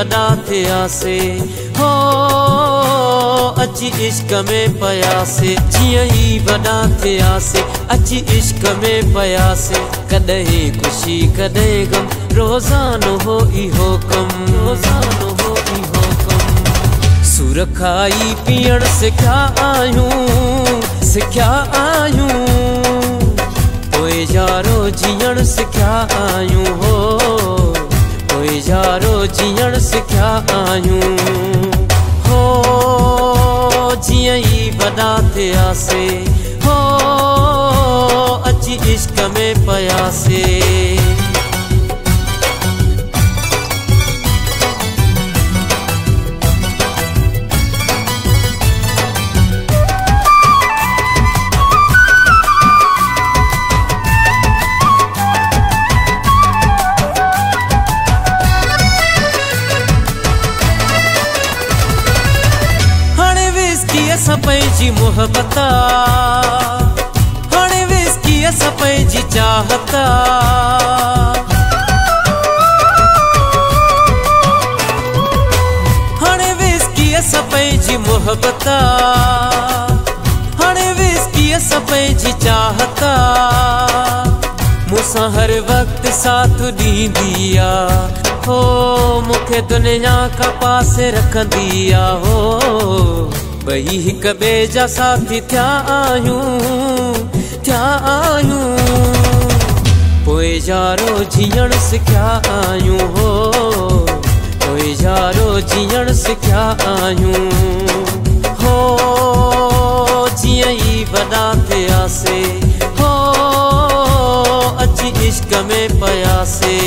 वॾा थियासे हो अची इश्क में पयासे जियां ई वॾा थियासे अची इश्क में पयासे कॾहिं खुशी कॾहिं गम रोज़ानो हो इहो कम रोज़ानो हो इहो कम सुर खाई पीअण सिखिया आहियूं पोइ यारो जीअण सिखिया आहियूं हो पोइ यारो जीअण सिखिया आहियूं हो जियां ई वॾा थियासे हो अची इश्क में पयासे पंहिंजी मोहबता हाणे विस्की असां पंहिंजी चाहता हाणे विस्की असां पंहिंजी मोहबता हाणे विस्की असां पंहिंजी चाहता मूंसां हर वक़्तु साथ ॾींदी आहे हो मूंखे दुनिया खां पासे रखंदी आहे हो ॿई हिक ॿिए जा साथी थिया आहियूं पोइ यारो जीअण सिखिया आहियूं हो पोइ यारो जीअण सिखिया आहियूं हो जियां ई वॾा थियासे हो अची इश्क में पयासे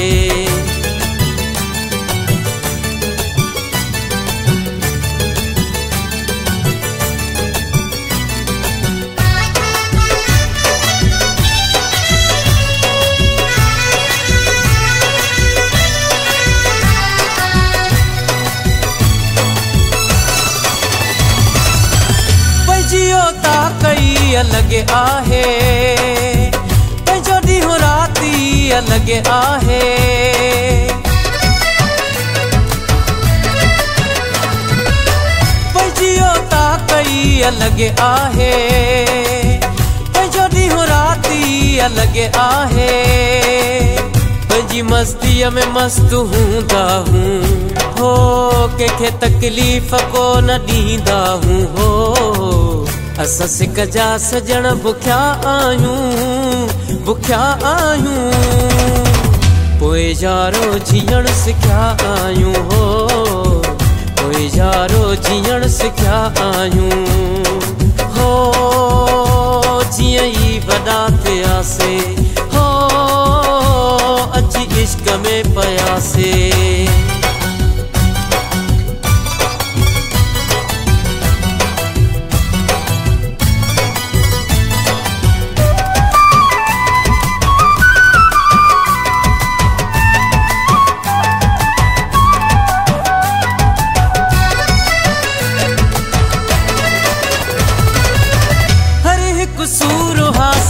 अलग आहे पंहिंजो ॾींहुं राति अलग आहे पंहिंजियो ताकई अलग आहे पंहिंजो ॾींहुं राति अलग आहे पंहिंजी मस्तीअ में मस्त हूंदा हूं हो कंहिंखे तकलीफ़ कोन ॾींदा हूं हो असां सिक जा सजण बुखिया आहियूं पोइ यारो जीअण सिखिया आहियूं हो पोइ यारो जीअण सिखिया आहियूं हो जियां ई वॾा थियासे हो अची इश्क में पयासे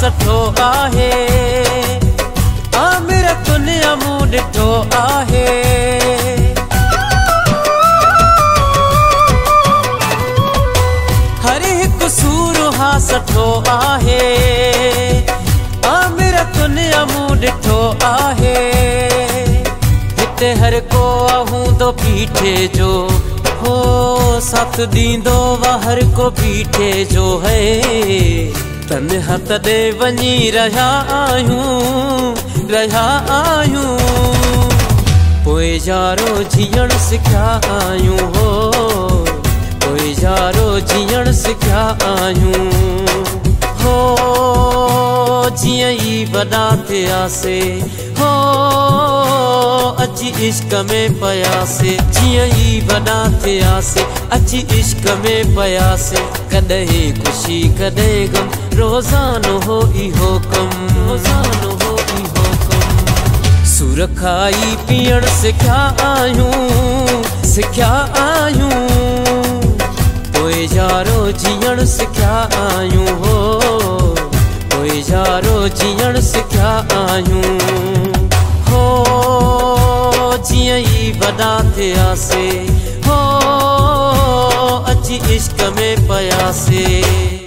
सठो आहे आमिर दुनिया मूं ॾिठो आहे हर हिकु सूर हा सठो आहे आमिर दुनिया मूं ॾिठो आहे हिते हर को हूंदो बीठे जो हो साथ ॾींदो वा हर को बीठे जो है तन्हा तॾे वञी रहिया आहियूं पोइ यारो जीअण सिखिया आहियूं हो पोइ यारो जीअण सिखिया आहियूं हो जियां ई वॾा थियासे हो अची इश्क में पयासे जियां ई वॾा थियासे अची इश्क में पयासे कॾहिं खुशी कॾहिं गम रोज़ानो हो इहो कम रोज़ानो हो इहो कम सुर खाई पीअण सिखिया आहियूं पोइ यारो जीअण सिखिया आहियूं हो पोइ यारो जीअण सिखिया आहियूं हो जियां ई वॾा थियासीं हो अची इश्क में पयासीं।